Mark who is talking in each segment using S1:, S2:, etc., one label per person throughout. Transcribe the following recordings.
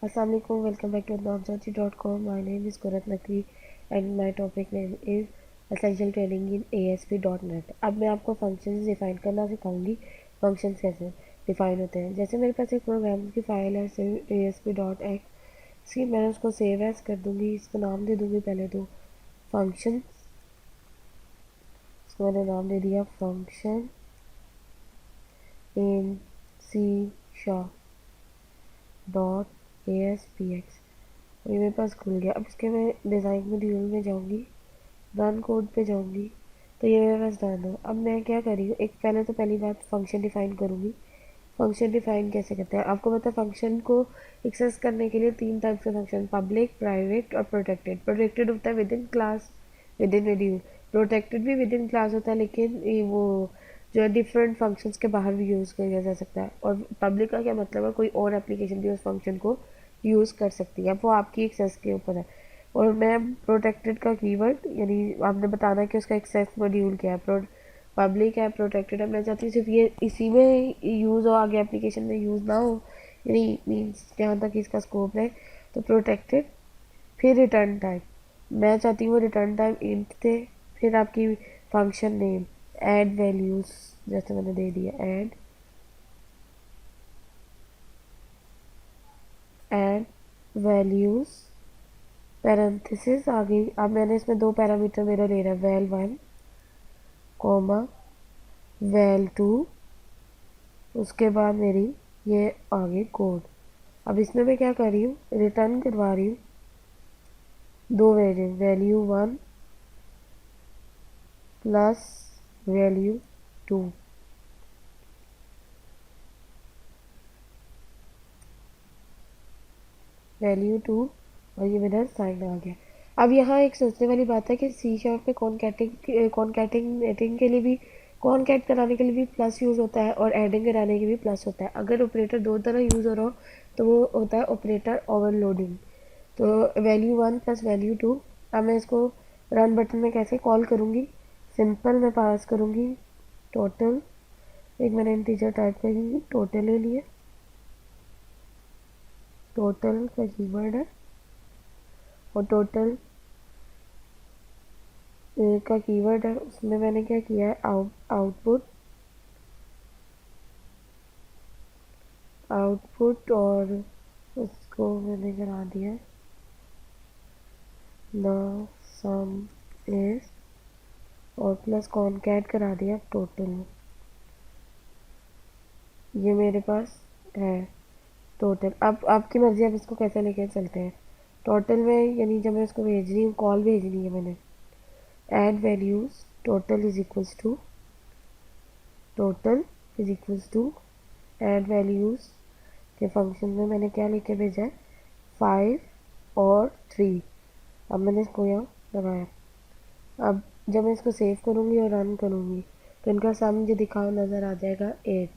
S1: Assalamu alaikum, welcome back to navjoti.com. My name is Kurat Nakvi and my topic name is Essential Training in ASP.NET. अब मैं आपको functions define करना सिखाऊंगी। Functions कैसे define होते हैं। जैसे मेरे पास एक प्रोग्राम की फाइल है ASP.x, मैं उसको सेव एज कर दूंगी। इसको नाम दे दूंगी पहले तो फंक्शन। इसको मैंने नाम दे दिया फंक्शन इन C#.ASPX। ये मेरे पास खुल गया। अब इसके मैं डिज़ाइन मॉड्यूल में जाऊंगी, रन कोड पे जाऊंगी, तो ये मेरे पास डन है। अब मैं क्या कर रही हूँ, पहली बात फंक्शन डिफाइन करूँगी। फंक्शन डिफाइन कैसे करते हैं आपको पता है। फंक्शन को एक्सेस करने के लिए 3 टाइप के फंक्शन, पब्लिक, प्राइवेट और प्रोटेक्टेड। प्रोटेक्टेड होता है with in class, with in module. Protected भी विद इन क्लास होता है, लेकिन ये वो जो है डिफरेंट फंक्शंस के बाहर भी यूज़ किया जा सकता है। और पब्लिक का क्या मतलब है, कोई और एप्लीकेशन भी उस फंक्शन को यूज़ कर सकती है, वो आपकी एक्सेस के ऊपर है। और मैं प्रोटेक्टेड का कीवर्ड यानी आपने बताना है कि उसका एक्सेस मॉड्यूल क्या है, पब्लिक है, प्रोटेक्टेड है। मैं चाहती हूँ सिर्फ ये इसी में यूज़ हो, आगे एप्लीकेशन में यूज़ ना हो, यानी मीन्स जहाँ तक इसका स्कोप है। तो प्रोटेक्टेड, फिर रिटर्न टाइप, मैं चाहती हूँ रिटर्न टाइप इंट दे। फिर आपकी फंक्शन नेम, ऐड वैल्यूज़, जैसे मैंने दे दिया ऐड वैल्यूज़ पैरेंथेसिस आ गई। अब मैंने इसमें 2 पैरामीटर मेरा ले रहा है, val1 कॉमा val2। उसके बाद मेरी ये आगे कोड। अब इसमें मैं क्या कर रही हूँ, रिटर्न करवा रही हूँ 2 वेरिएबल, वैल्यू1 प्लस वैल्यू2। वैल्यू2 और ये मेरा साइन आ गया। अब यहाँ एक सोचने वाली बात है कि C# पे कॉनकैटिनेटिंग के लिए भी, कॉनकैट कराने के लिए भी प्लस यूज़ होता है और एडिंग कराने के भी प्लस होता है। अगर ऑपरेटर 2 तरह यूज़ हो रहा हो तो वो होता है ऑपरेटर ओवरलोडिंग। तो वैल्यू1 प्लस वैल्यू2। अब मैं इसको रन बटन में कैसे कॉल करूँगी, सिंपल मैं पास करूँगी टोटल। एक मैंने इंटीजर टाइप करूँगी, टोटल ले लिए, टोटल का कीवर्ड है। और टोटल का कीवर्ड है, उसमें मैंने क्या किया है, आउटपुट और उसको मैंने करा दिया द सम इज, और प्लस कॉनकैट करा दिया टोटल। ये मेरे पास है टोटल। अब आपकी मर्जी, आप इसको कैसे लेके चलते हैं। टोटल में यानी जब मैं इसको भेज रही हूँ, कॉल भेजनी है मैंने, add values total is equals to, total is equals to add values के फंक्शन में मैंने क्या लेके भेजा है, 5 और 3। अब मैंने इसको यहाँ लगाया। अब जब मैं इसको सेव करूँगी और रन करूँगी तो इनका सम मुझे दिखाओ नज़र आ जाएगा 8।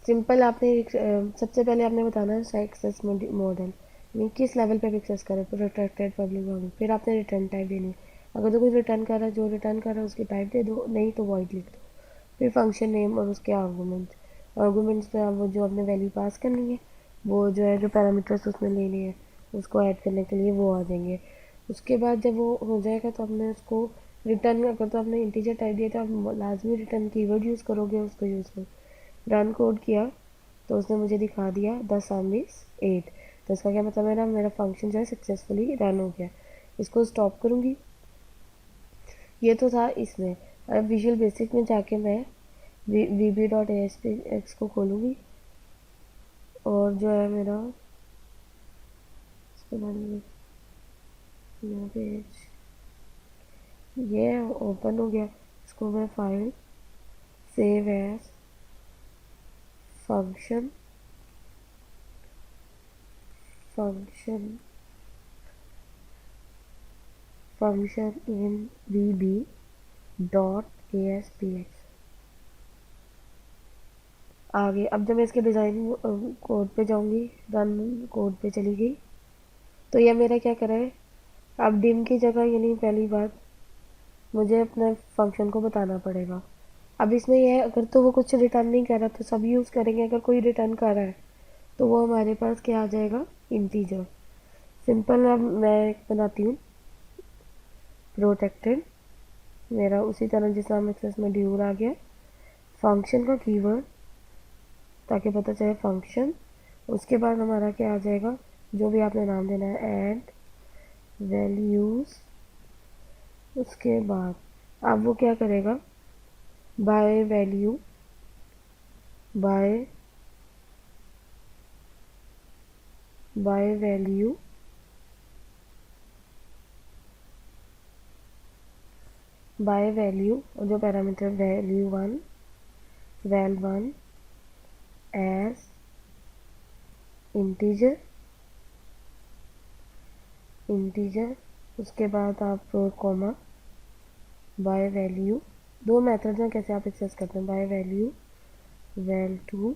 S1: सिंपल। आपने सबसे पहले आपने बताना है एक्सेस मॉडल, यानी किस लेवल पे एक्सेस करें, प्रोटेक्टेड, पब्लिक, वाली। फिर आपने रिटर्न टाइप देनी है। अगर तो कुछ रिटर्न कर रहा है, जो रिटर्न कर रहा है उसकी टाइप दे दो, नहीं तो वॉइड लिख दो। फिर फंक्शन नेम और उसके आर्गूमेंट्स पे आप वो जो आपने वैल्यू पास करनी है, वो जो है जो पैरामीटर्स उसमें लेने हैं उसको ऐड करने के लिए वो आ जाएंगे। उसके बाद जब वो हो जाएगा तो आपने उसको रिटर्न, अगर तो आपने इंटीजर टाइप दिया तो आप लाजमी रिटर्न कीवर्ड यूज़ करोगे, उसको यूज़ करो। रन कोड किया तो उसने मुझे दिखा दिया द सम इज 8। तो इसका क्या मतलब है, मेरा फंक्शन जो है सक्सेसफुली रन हो गया। इसको स्टॉप करूँगी। ये तो था इसमें। अब विजुअल बेसिक में जाके मैं VB.ASP को खोलूँगी और जो है मेरा पेज ये ओपन हो गया। इसको मैं file save as function in VB.ASPX आगे। अब जब मैं इसके डिज़ाइन कोड पे जाऊंगी, रन कोड पे चली गई, तो यह मेरा क्या कर रहा है, अब डिम की जगह यानी पहली बात मुझे अपने फंक्शन को बताना पड़ेगा। अब इसमें यह है, अगर तो वो कुछ रिटर्न नहीं कर रहा तो सब यूज़ करेंगे, अगर कोई रिटर्न कर रहा है तो वो हमारे पास क्या आ जाएगा, इंटीजर। सिंपल। अब मैं बनाती हूँ प्रोटेक्टेड, मेरा उसी तरह जिस नाम एक्सेस में ड्यूल आ गया, फंक्शन का कीवर्ड ताकि पता चले फंक्शन। उसके बाद हमारा क्या आ जाएगा, जो भी आपने नाम देना है, ऐड वैल्यूज़। उसके बाद अब वो क्या करेगा, by value, by by value, by value, और जो parameter value one, val one as integer, integer. उसके बाद आप कॉमा, बाय वैल्यू, दो मेथड हैं कैसे आप एक्सेस करते हैं, by value val two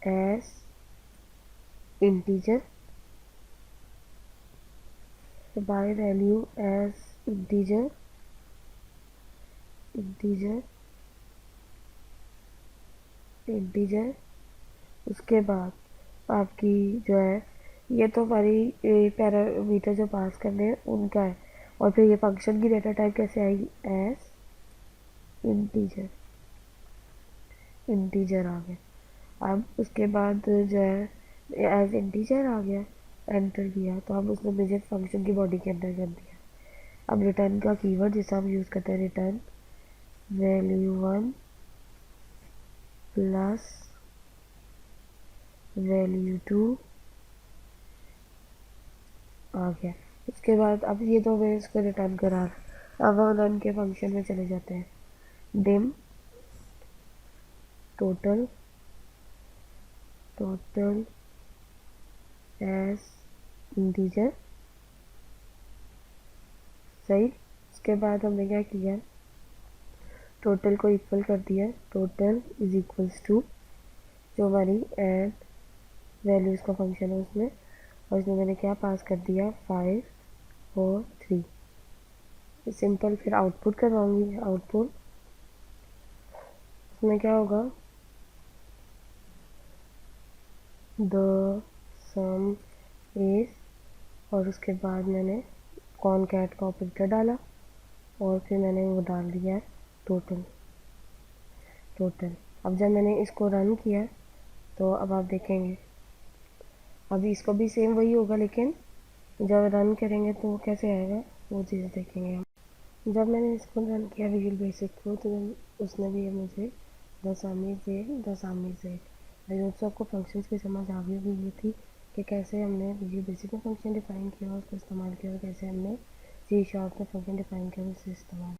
S1: as integer, by value as integer, integer, integer. उसके बाद आपकी जो है, ये तो हमारी पैरामीटर जो पास करने हैं उनका है, और फिर ये फंक्शन की डेटा टाइप कैसे आएगी, एज इंटीजर, इंटीजर आ गया। अब उसके बाद जो है एज इंटीजर आ गया, एंटर किया तो अब उसने मुझे फंक्शन की बॉडी के अंदर कर दिया। अब रिटर्न का कीवर्ड जिसे हम यूज़ करते हैं, return value one plus value two आ गया। उसके बाद अब ये तो मैं इसको रिटर्न करा, अब हम रन के फंक्शन में चले जाते हैं। Dim total, total as integer, सही। उसके बाद हमने क्या किया, टोटल को इक्वल कर दिया, टोटल इज इक्वल्स टू जो हमारी एड वैल्यूज़ का फंक्शन है उसमें, और इसमें मैंने क्या पास कर दिया, 5 और 3। सिंपल। फिर आउटपुट करवाऊंगी, आउटपुट उसमें क्या होगा, द सम इज, और उसके बाद मैंने कॉन कैट का ऑपरेटर डाला, और फिर मैंने वो डाल दिया है टोटल, टोटल। अब जब मैंने इसको रन किया तो अब आप देखेंगे, अभी इसको भी सेम वही होगा, लेकिन जब रन करेंगे तो कैसे आएगा वो चीज़ देखेंगे हम। जब मैंने इसको रन किया विजुअल बेसिक को, तो उसने भी मुझे द सामी से आई होप सो आपको फंक्शंस की समझ आ गई होगी। ये थी कि कैसे हमने विजुअल बेसिक में फंक्शन डिफाइन किया, उसको इस्तेमाल किया, और कैसे हमने सी शार्प में फंक्शन डिफाइन किया, उससे इस्तेमाल